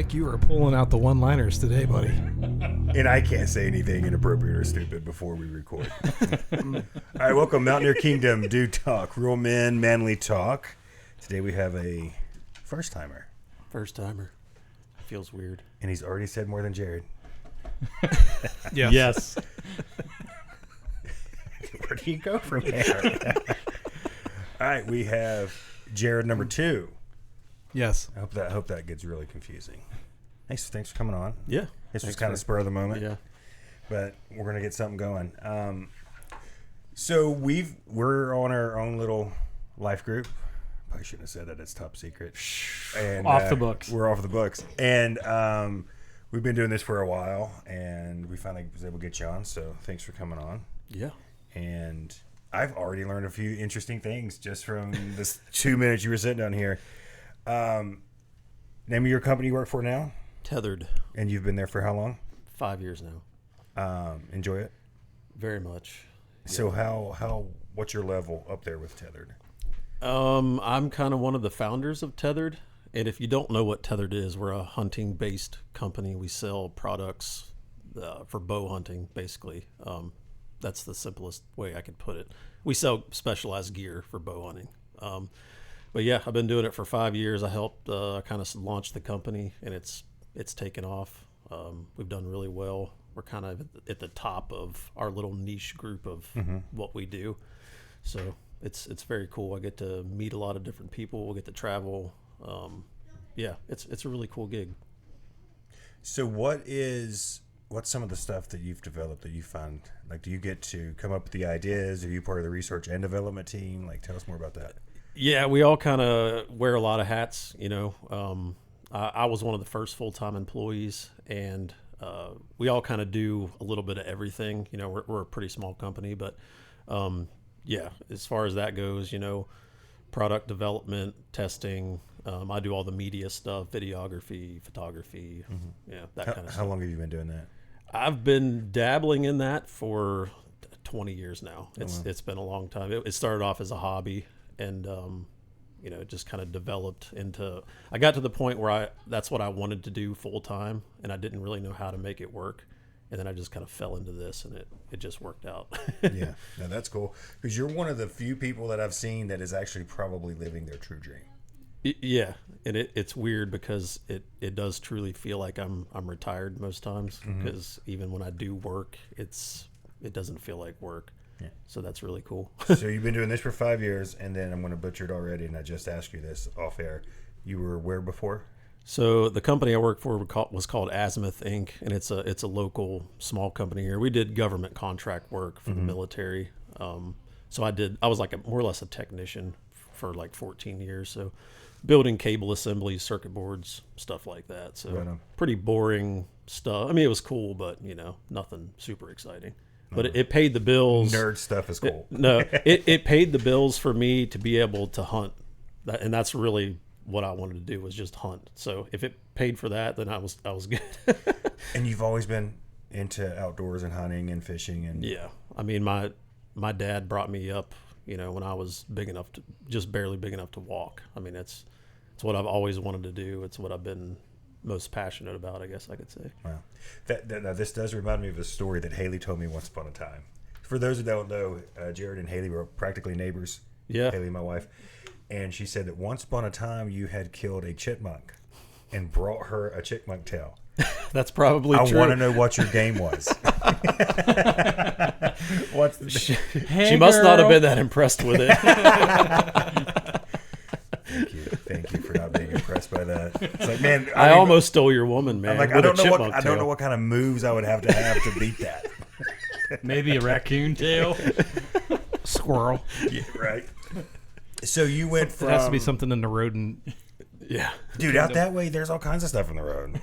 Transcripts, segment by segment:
like you are pulling out the one-liners today, buddy. And I can't say anything inappropriate or stupid before we record. All right, welcome Mountaineer Kingdom Dude Talk, real men, manly talk. Today we have a first-timer. First-timer. Feels weird. And he's already said more than Jared. Yes. Where do you go from there? All right, we have Jared number 2. Yes. I hope that gets really confusing. Thanks for coming on. Yeah. This was kind of spur of the moment. Yeah. But we're gonna get something going. So we're on our own little life group. Probably shouldn't have said that. It's top secret. And off the books. We're off the books. And we've been doing this for a while, and we finally was able to get you on. So thanks for coming on. Yeah. And I've already learned a few interesting things just from this 2 minutes you were sitting down here. Name of your company you work for now? Tethrd. And you've been there for how long? 5 years now. Enjoy it? Very much. So what's your level up there with Tethrd? I'm kind of one of the founders of Tethrd. And if you don't know what Tethrd is, we're a hunting-based company. We sell products for bow hunting, basically. That's the simplest way I could put it. We sell specialized gear for bow hunting. But yeah, I've been doing it for 5 years. I helped kind of launch the company, and it's taken off. We've done really well. We're kind of at the top of our little niche group of what we do. So it's very cool. I get to meet a lot of different people. We'll get to travel. Yeah, it's a really cool gig. So what's some of the stuff that you've developed that you find, like, do you get to come up with the ideas? Are you part of the research and development team? Like, tell us more about that. Yeah, we all kind of wear a lot of hats, you know. I was one of the first full-time employees, and we all kind of do a little bit of everything. You know, we're a pretty small company, but yeah, as far as that goes, you know, product development, testing. I do all the media stuff, videography, photography, yeah, that kind of stuff. How long have you been doing that? I've been dabbling in that for 20 years now. It's been a long time. It started off as a hobby, and you know, it just kind of developed into. I got to the point where that's what I wanted to do full time, and I didn't really know how to make it work. And then I just kind of fell into this, and it just worked out. Yeah, no, that's cool, because you're one of the few people that I've seen that is actually probably living their true dream. Yeah, and it's weird because it does truly feel like I'm retired most times, because even when I do work, it doesn't feel like work. Yeah. So that's really cool. So you've been doing this for 5 years, and then I'm going to butcher it already, and I just asked you this off air. You were where before? So the company I work for was called Azimuth Inc., and it's a local small company here. We did government contract work for the military. So I was like more or less a technician for like 14 years. So building cable assemblies, circuit boards, stuff like that. So pretty boring stuff. I mean, it was cool, but you know, nothing super exciting. But it paid the bills. Nerd stuff is cool. It paid the bills for me to be able to hunt, and that's really what I wanted to do, was just hunt. So if it paid for that, then I was good. And you've always been into outdoors and hunting and fishing and yeah. I mean, my dad brought me up, you know, when I was just barely big enough to walk. I mean, it's what I've always wanted to do. It's what I've been most passionate about, I guess I could say. Wow. Now this does remind me of a story that Haley told me once upon a time. For those who don't know, Jared and Haley were practically neighbors. Yeah. Haley, my wife. And she said that once upon a time you had killed a chipmunk and brought her a chipmunk tail. That's probably true. I want to know what your game was. She must not have been that impressed with it. Thank you for not being impressed by that. It's like, man, I almost stole your woman, man. I'm like, I don't know what kind of moves I would have to beat that. Maybe a raccoon tail, Squirrel. Yeah, right. So you went from... It has to be something in the rodent. Yeah. Dude, out that way, there's all kinds of stuff in the road.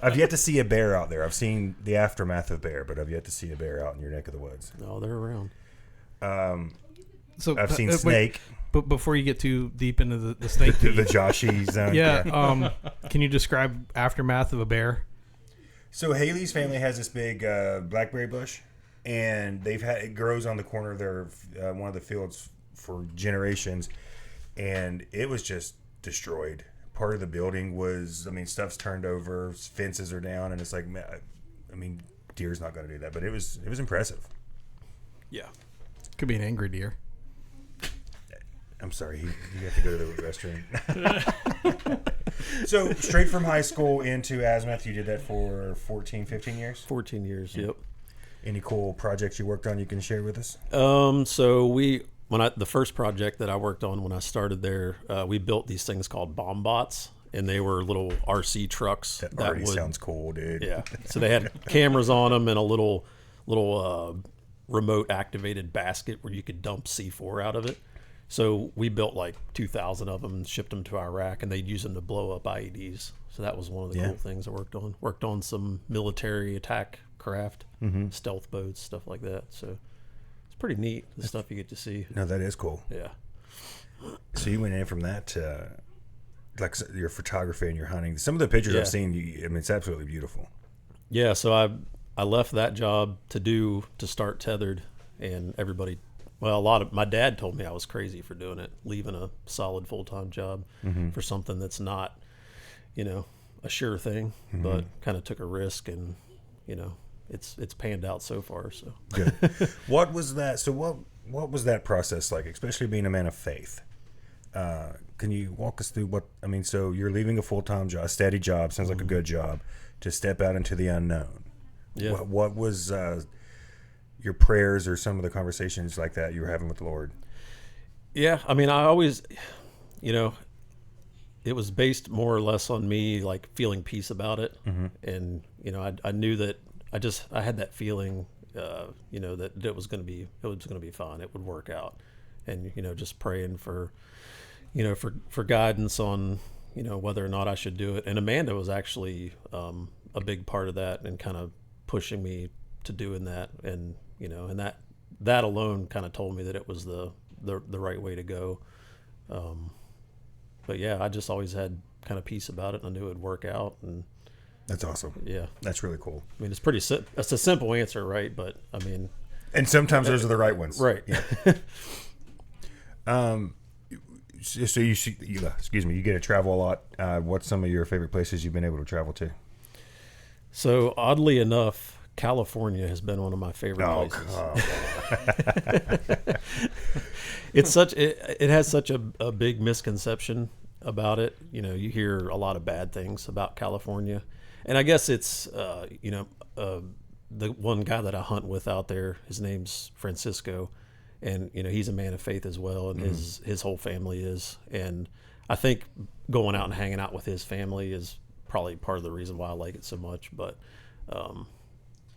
I've yet to see a bear out there. I've seen the aftermath of bear, but I've yet to see a bear out in your neck of the woods. No, they're around. So I've seen snake. But before you get too deep into the snake the Joshy zone. Yeah. Can you describe aftermath of a bear? So Haley's family has this big blackberry bush, and it grows on the corner of their one of the fields for generations, and it was just destroyed part of the building was, I mean, stuff's turned over, fences are down, and it's like, man, I mean, deer's not going to do that, but it was impressive. Yeah. Could be an angry deer. I'm sorry, you have to go to the restroom. So straight from high school into Azimuth, you did that for 14, 15 years? 14 years, yep. Any cool projects you worked on you can share with us? So the first project that I worked on when I started there, we built these things called bomb bots, and they were little RC trucks. That already sounds cool, dude. Yeah. So they had cameras on them and a little remote activated basket where you could dump C4 out of it. So we built like 2,000 of them and shipped them to Iraq, and they'd use them to blow up IEDs. So that was one of the cool things I worked on. Worked on some military attack craft, stealth boats, stuff like that. So it's pretty neat, the stuff you get to see. No, that is cool. Yeah. So you went in from that to like your photography and your hunting. Some of the pictures I've seen, I mean, it's absolutely beautiful. Yeah, so I left that job to start Tethrd, and everybody, well, my dad told me I was crazy for doing it, leaving a solid full-time job for something that's not, a sure thing, but kind of took a risk, and, it's panned out so far. So good. What was that? So what was that process like, especially being a man of faith? Can you walk us through so you're leaving a full-time job, a steady job, sounds like a good job, to step out into the unknown. Yeah. What was your prayers or some of the conversations like that you were having with the Lord? Yeah, I mean, I always, it was based more or less on me like feeling peace about it, and I knew that I had that feeling, that it was going to be fine. It would work out, and just praying for guidance on whether or not I should do it. And Amanda was actually a big part of that and kind of pushing me to doing that, and and that alone kind of told me that it was the right way to go. But yeah, I just always had kind of peace about it, and I knew it would work out. And that's awesome. Yeah, that's really cool. I mean, it's a simple answer, right? But I mean, and sometimes those are the right ones, right? Yeah. So you get to travel a lot. What's some of your favorite places you've been able to travel to? So oddly enough, California has been one of my favorite places. It has such a big misconception about it. You hear a lot of bad things about California, and I guess it's the one guy that I hunt with out there, his name's Francisco, and he's a man of faith as well, and his whole family is. And I think going out and hanging out with his family is probably part of the reason why I like it so much. But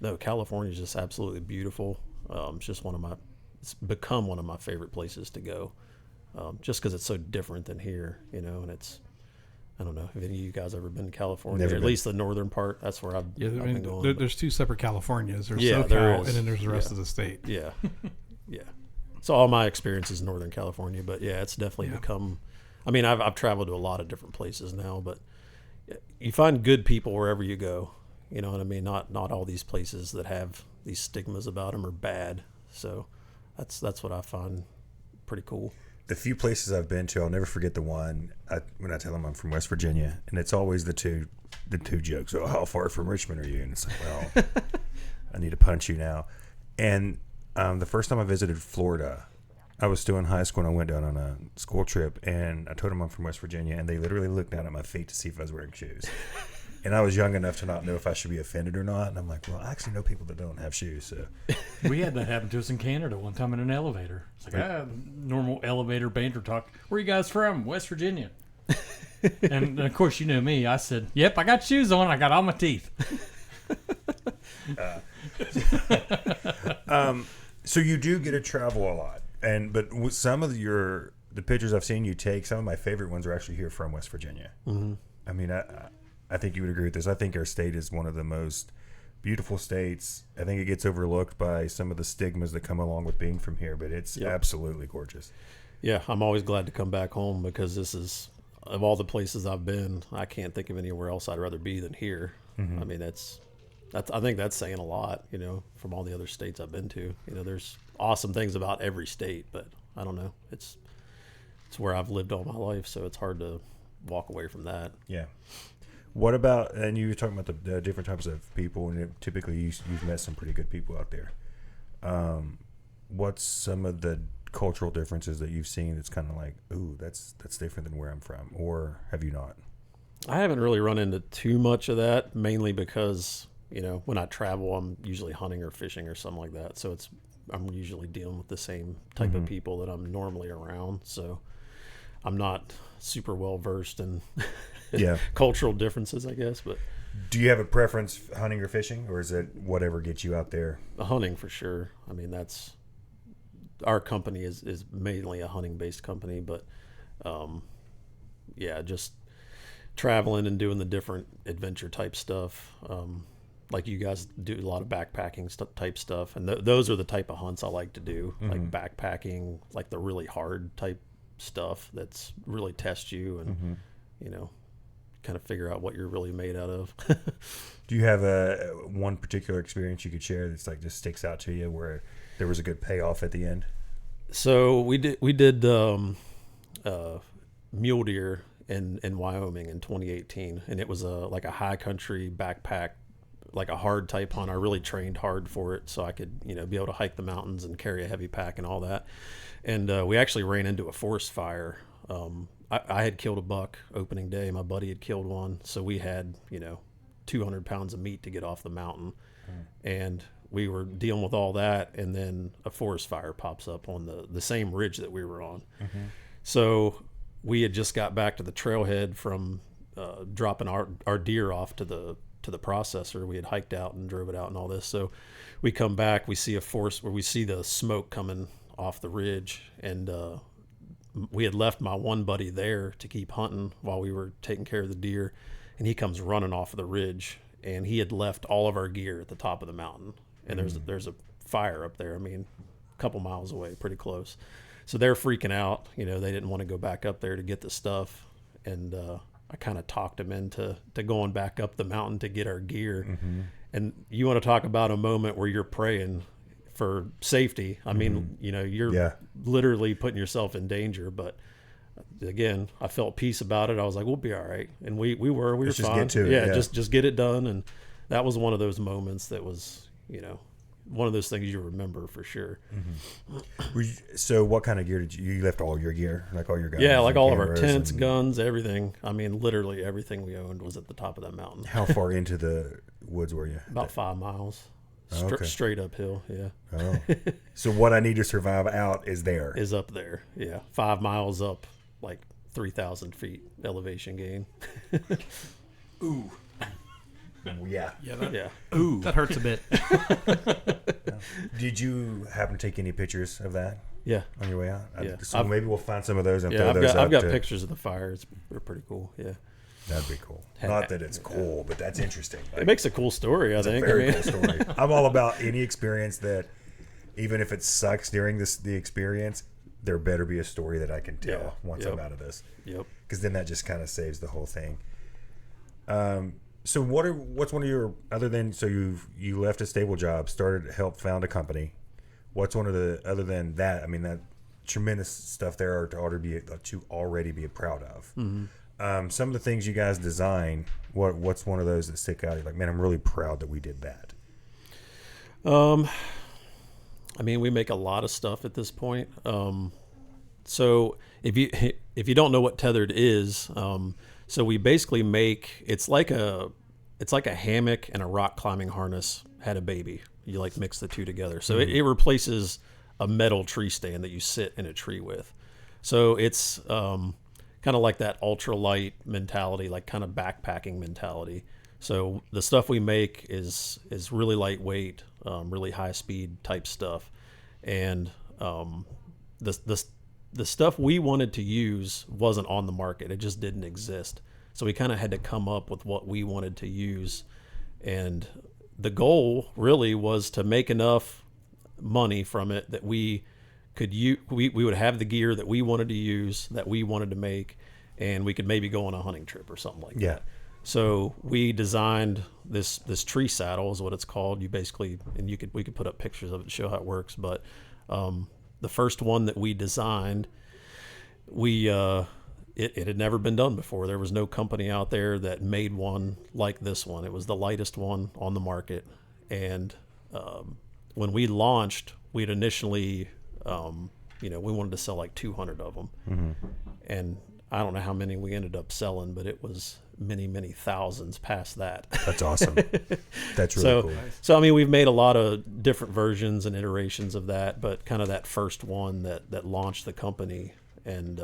no, California is just absolutely beautiful. It's become one of my favorite places to go, just because it's so different than here, and I don't know if any of you guys ever been to California, or at least the northern part. That's where I've been going. There's two separate Californias. There's there SoCal, is. and then there's the rest of the state. Yeah, yeah. So all my experience is Northern California, but yeah, it's definitely become. I mean, I've traveled to a lot of different places now, but you find good people wherever you go. You know what I mean? Not all these places that have these stigmas about them are bad. So that's what I find pretty cool. The few places I've been to, I'll never forget the one when I tell them I'm from West Virginia, and it's always the two jokes. Oh, how far from Richmond are you? And it's like, well, I need to punch you now. And the first time I visited Florida, I was still in high school, and I went down on a school trip, and I told them I'm from West Virginia, and they literally looked down at my feet to see if I was wearing shoes. And I was young enough to not know if I should be offended or not. And I'm like, well, I actually know people that don't have shoes. So we had that happen to us in Canada one time in an elevator. It's like, normal elevator banter talk. Where are you guys from? West Virginia. And of course, you know me. I said, yep, I got shoes on. I got all my teeth. So you do get to travel a lot. But with some of the pictures I've seen you take, some of my favorite ones are actually here from West Virginia. Mm-hmm. I mean, I think you would agree with this. I think our state is one of the most beautiful states. I think it gets overlooked by some of the stigmas that come along with being from here, but it's absolutely gorgeous. Yeah, I'm always glad to come back home because this is, of all the places I've been, I can't think of anywhere else I'd rather be than here. Mm-hmm. I mean, that's I think that's saying a lot, from all the other states I've been to. There's awesome things about every state, but I don't know. It's where I've lived all my life, so it's hard to walk away from that. Yeah. What about, and you were talking about the different types of people, and typically you've met some pretty good people out there. What's some of the cultural differences that you've seen that's kind of like, ooh, that's different than where I'm from, or have you not? I haven't really run into too much of that, mainly because, when I travel, I'm usually hunting or fishing or something like that. So I'm usually dealing with the same type of people that I'm normally around. So I'm not super well versed in cultural differences, I guess. But do you have a preference, hunting or fishing, or is it whatever gets you out there? Hunting for sure. I mean, our company is mainly a hunting based company, but just traveling and doing the different adventure type stuff. Like you guys do a lot of backpacking type stuff, and those are the type of hunts I like to do, like backpacking, like the really hard type stuff that's really test you and kind of figure out what you're really made out of. Do you have one particular experience you could share that's like just sticks out to you where there was a good payoff at the end? So we did mule deer in Wyoming in 2018, and it was like a high country backpack, like a hard type hunt. I really trained hard for it so I could be able to hike the mountains and carry a heavy pack and all that. And we actually ran into a forest fire. I had killed a buck opening day. My buddy had killed one, so we had 200 pounds of meat to get off the mountain, and we were dealing with all that, and then a forest fire pops up on the same ridge that we were on. So we had just got back to the trailhead from dropping our deer off to the processor. We had hiked out and drove it out and all this. So we come back, we see we see the smoke coming off the ridge, and we had left my one buddy there to keep hunting while we were taking care of the deer, and he comes running off of the ridge, and he had left all of our gear at the top of the mountain, and there's a fire up there. I mean, a couple miles away, pretty close. So they're freaking out. They didn't want to go back up there to get the stuff, and I kind of talked them into going back up the mountain to get our gear. And you want to talk about a moment where you're praying for safety. I mean, you're literally putting yourself in danger, but again, I felt peace about it. I was like, we'll be all right. And we were fine. Just get to it. Just get it done. And that was one of those moments that was, one of those things you remember for sure. So what kind of gear did you left all your gear, like all your guns? Yeah, like all of our tents, guns, everything. I mean, literally everything we owned was at the top of that mountain. How far into the woods were you? About 5 miles. Straight uphill, yeah. Oh. So what I need to survive out is there. Is up there, yeah. 5 miles up, like 3,000 feet elevation gain. Ooh. Yeah. Ooh, that hurts a bit. Did you happen to take any pictures of that? Yeah. On your way out? Yeah. So maybe we'll find some of those and throw those up. I've got pictures of the fires. They're pretty cool, yeah. That'd be cool. Not that it's cool, but that's interesting. It makes a cool story, I think. A very cool story. I'm all about any experience that, even if it sucks during the experience, there better be a story that I can tell once I'm out of this. Yep. Because then that just kind of saves the whole thing. So what's one of your, other than, so you left a stable job, helped found a company. What's one of the, other than that, I mean, that tremendous stuff there to already be proud of. Some of the things you guys design, what's one of those that stick out? You're like, man, I'm really proud that we did that. I mean, we make a lot of stuff at this point. So if you don't know what Tethrd is, so we basically make, it's like a hammock and a rock climbing harness had a baby. You like mix the two together. So it replaces a metal tree stand that you sit in a tree with. So it's kind of like that ultralight mentality, like kind of backpacking mentality. So the stuff we make is really lightweight, really high speed type stuff. And the stuff we wanted to use wasn't on the market. It just didn't exist. So we kind of had to come up with what we wanted to use. And the goal really was to make enough money from it that we would have the gear that we wanted to use, that we wanted to make, and we could maybe go on a hunting trip or something like that. So we designed this tree saddle is what it's called. You basically, and we could put up pictures of it to show how it works. But the first one that we designed, it had never been done before. There was no company out there that made one like this one. It was the lightest one on the market. And when we launched, we'd initially, we wanted to sell like 200 of them. Mm-hmm. And I don't know how many we ended up selling, but it was many, many thousands past that. That's awesome. That's really cool. So, I mean, we've made a lot of different versions and iterations of that, but kind of that first one that launched the company and,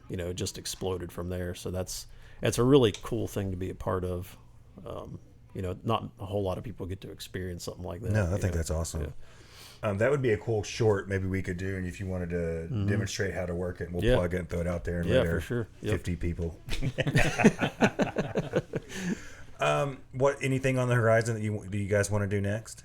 it just exploded from there. So that's a really cool thing to be a part of. Not a whole lot of people get to experience something like that. No, I think that's awesome. Yeah. That would be a cool short maybe we could do, and if you wanted to demonstrate how to work it, and we'll plug it and throw it out there and let for sure. 50 people. Anything on the horizon that you guys want to do next?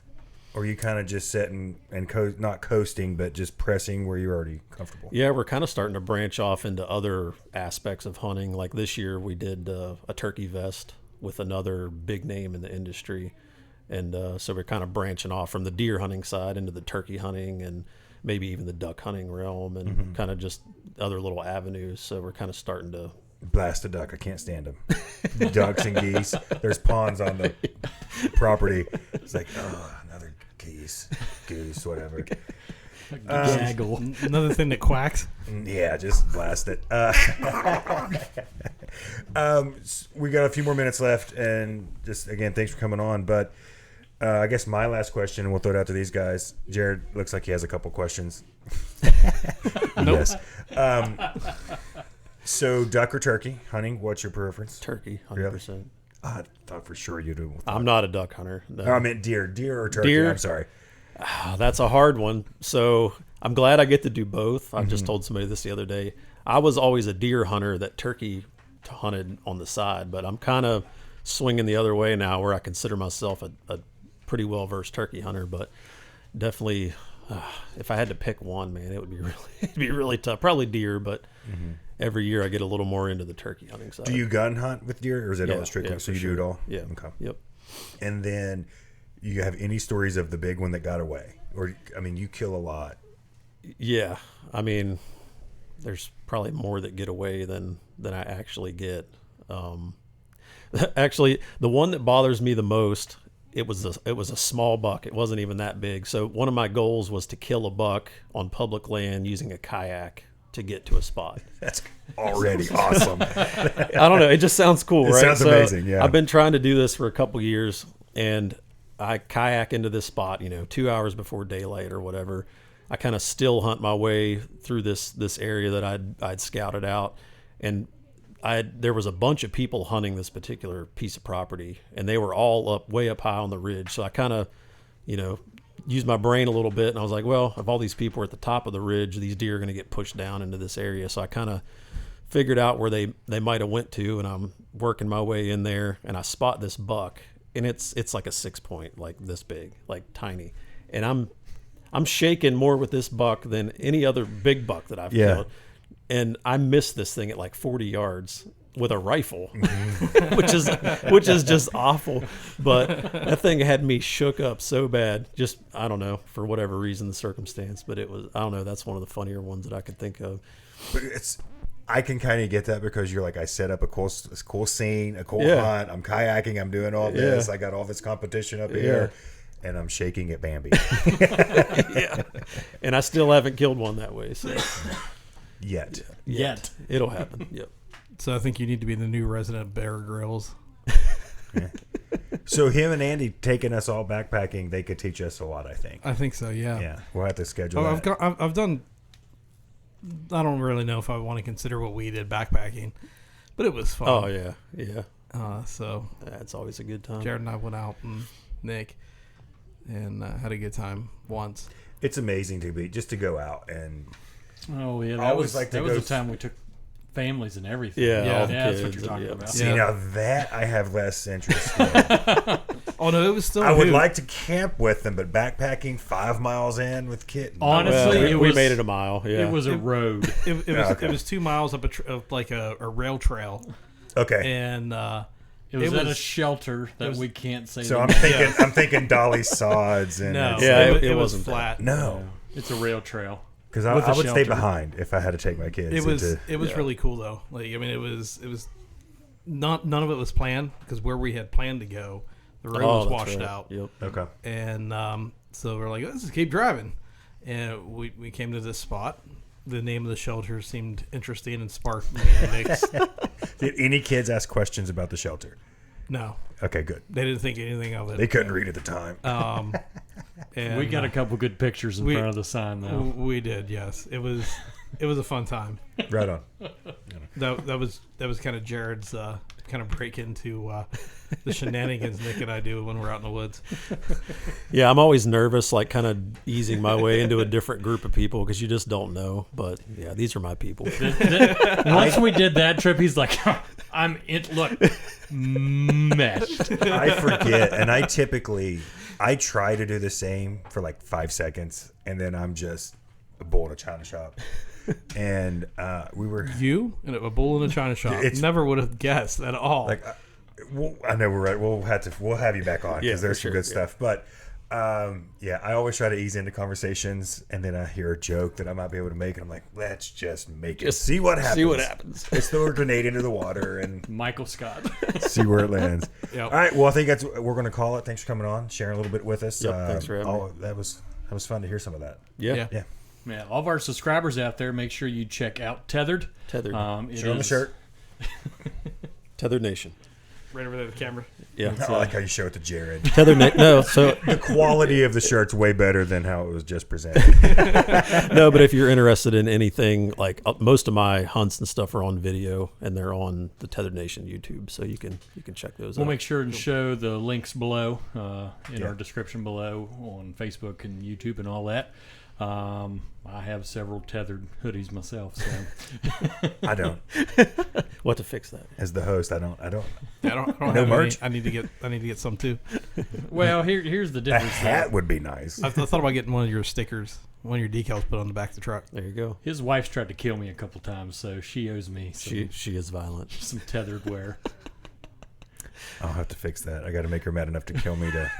Or are you kind of just sitting and not coasting, but just pressing where you're already comfortable? Yeah, we're kind of starting to branch off into other aspects of hunting. Like this year we did a turkey vest with another big name in the industry. And so we're kind of branching off from the deer hunting side into the turkey hunting and maybe even the duck hunting realm and kind of just other little avenues. So we're kind of starting to blast a duck. I can't stand them. Ducks and geese. There's ponds on the property. It's like, another goose, whatever. Gaggle. Another thing that quacks. Yeah, just blast it. We got a few more minutes left, and just again, thanks for coming on. But I guess my last question, and we'll throw it out to these guys. Jared looks like he has a couple questions. Nope. Yes. So, duck or turkey hunting? What's your preference? turkey, 100%. I thought for sure you do. I'm not a duck hunter. No. I meant deer or turkey. Deer? I'm sorry. That's a hard one. So I'm glad I get to do both. I just told somebody this the other day. I was always a deer hunter that turkey hunted on the side, but I'm kind of swinging the other way now where I consider myself a pretty well-versed turkey hunter, but definitely if I had to pick one, man, it'd be really tough. Probably deer, but every year I get a little more into the turkey hunting side. Do you gun hunt with deer, or is it all strictly? Yeah, so you sure. do it all? Yeah. Okay. Yep. And then you have any stories of the big one that got away? Or, I mean, you kill a lot. Yeah. I mean, there's probably more that get away than I actually get. Actually, the one that bothers me the most, it was a small buck. It wasn't even that big. So one of my goals was to kill a buck on public land using a kayak to get to a spot. That's already awesome. I don't know. It just sounds cool, right? Sounds amazing, yeah. I've been trying to do this for a couple years, and I kayak into this spot, 2 hours before daylight or whatever. I kind of still hunt my way through this area that I'd scouted out, and there was a bunch of people hunting this particular piece of property, and they were all way up high on the ridge. So I kind of, used my brain a little bit, and I was like, well, if all these people are at the top of the ridge, these deer are going to get pushed down into this area. So I kind of figured out where they might have went to, and I'm working my way in there, and I spot this buck, and it's like a 6-point, like this big, like tiny, and I'm shaking more with this buck than any other big buck that I've killed. And I missed this thing at like 40 yards with a rifle, which is just awful. But that thing had me shook up so bad. Just, I don't know, for whatever reason, the circumstance. But it was, I don't know, that's one of the funnier ones that I could think of. But I can kind of get that because you're like, I set up a cool scene, a cool hunt. I'm kayaking. I'm doing all this. I got all this competition up here. And I'm shaking at Bambi. And I still haven't killed one that way. So. Yet. It'll happen. Yep. So I think you need to be the new resident of Bear Grylls. Yeah. So him and Andy taking us all backpacking, they could teach us a lot, I think. I think so, yeah. Yeah, we'll have to schedule that. I've done, I don't really know if I want to consider what we did backpacking, but it was fun. Oh, yeah. So that's always a good time. Jared and I went out, and Nick, and had a good time once. It's amazing to go out and... Oh, yeah. That was the time we took families and everything. Yeah, that's what you're talking about. See, now that I have less interest in. Oh, no, it was still I would like to camp with them, but backpacking 5 miles in with kittens. Honestly, we made it a mile. Yeah. It was a road. It was 2 miles up like a rail trail. Okay. And it was at a shelter that we can't say. So I'm thinking Dolly Sods and no, it wasn't flat. No. It's a rail trail. Because I With a would stay shelter. behind if I had to take my kids. It was really cool though. Like I mean, it was not none of it was planned because where we had planned to go, the road was that's washed right. out. Yep. Okay. And so we're like, let's just keep driving. And we came to this spot. The name of the shelter seemed interesting and sparked me and Nick's. Did any kids ask questions about the shelter? No, Okay, good. they didn't think anything of They it. couldn't read at the time. And We got a couple good pictures in front of the sign, though. We did, yes. It was a fun time. Right on. That was kind of Jared's kind of break into the shenanigans Nick and I do when we're out in the woods. Yeah, I'm always nervous, like kind of easing my way into a different group of people because you just don't know. But yeah, these are my people. Once we did that trip, he's like, I'm in. Look, meshed. I forget, and I try to do the same for like 5 seconds, and then I'm just a bull in a china shop. And we were You and a bull in a china shop. It's- Never would have guessed at all. like, I know we're right. We'll have you back on because Yeah, there's for some sure, good yeah. stuff. But yeah, I always try to ease into conversations, and then I hear a joke that I might be able to make, and I'm like, let's just make it. Just See what happens. See what happens. Let's throw a grenade into the water and Michael Scott. see where it lands. Yep. All right. Well, I think that's what we're going to call it. Thanks for coming on, sharing a little bit with us. Yep, thanks for having me. That was fun to hear some of that. Yeah. Yeah. Yeah, all of our subscribers out there, make sure you check out Tethrd. Tethrd. It Show them the is- shirt. Tethrd Nation. Right over there, the camera. Yeah. I like how you show it to Jared. Tethrd Nation. No, so The quality of the shirt's way better than how it was just presented. no, but if you're interested in anything, like most of my hunts and stuff are on video, and they're on the Tethrd Nation YouTube, so you can check those We'll out. make sure and show the links below in Yeah. our description below on Facebook and YouTube and all that. I have several Tethrd hoodies myself, so I don't. What to fix that? As the host, I don't. I don't No have any. merch? I need to get some too. well here's the A difference. hat would be nice. I thought about getting one of your stickers, one of your decals put on the back of the truck. There you go. His wife's tried to kill me a couple times, so she owes me She is violent. some Tethrd wear. I'll have to fix that. I got to make her mad enough to kill me to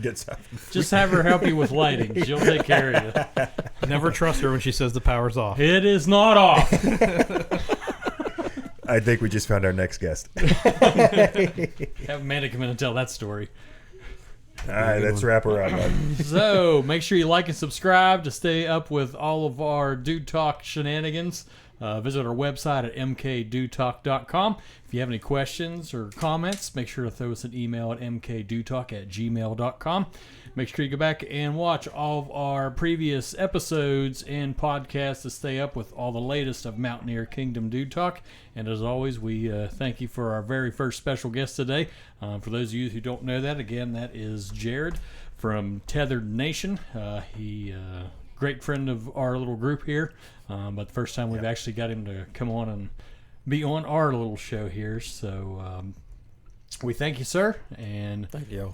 get something. Just have her help you with lighting. She'll take care of you. Never trust her when she says the power's off. It is not off. I think we just found our next guest. Have Amanda come in and tell that story. All right, let's wrap her up. Bud. So make sure you like and subscribe to stay up with all of our Dude Talk shenanigans. Visit our website at mkdudtalk.com. If you have any questions or comments, make sure to throw us an email at mkdudtalk@gmail.com. Make sure you go back and watch all of our previous episodes and podcasts to stay up with all the latest of Mountaineer Kingdom Dude Talk. And as always, we thank you for our very first special guest today. For those of you who don't know that, again, that is Jared from Tethrd Nation. He great friend of our little group here, but the first time we've actually got him to come on and be on our little show here. So we thank you, sir, and Thank you.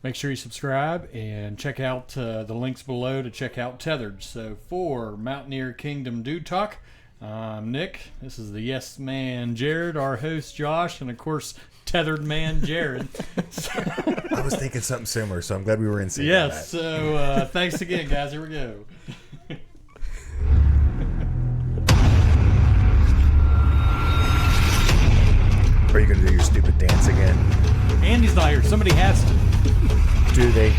make sure you subscribe and check out the links below to check out Tethrd. So for Mountaineer Kingdom Dude Talk, I'm Nick. This is the Yes Man Jared, our host Josh, and of course Tethrd Man Jared. I was thinking something similar, so I'm glad we were in sync. Yes. So thanks again, guys. Here we go. Are you going to do your stupid dance again? Andy's not here. Somebody has to. Do they?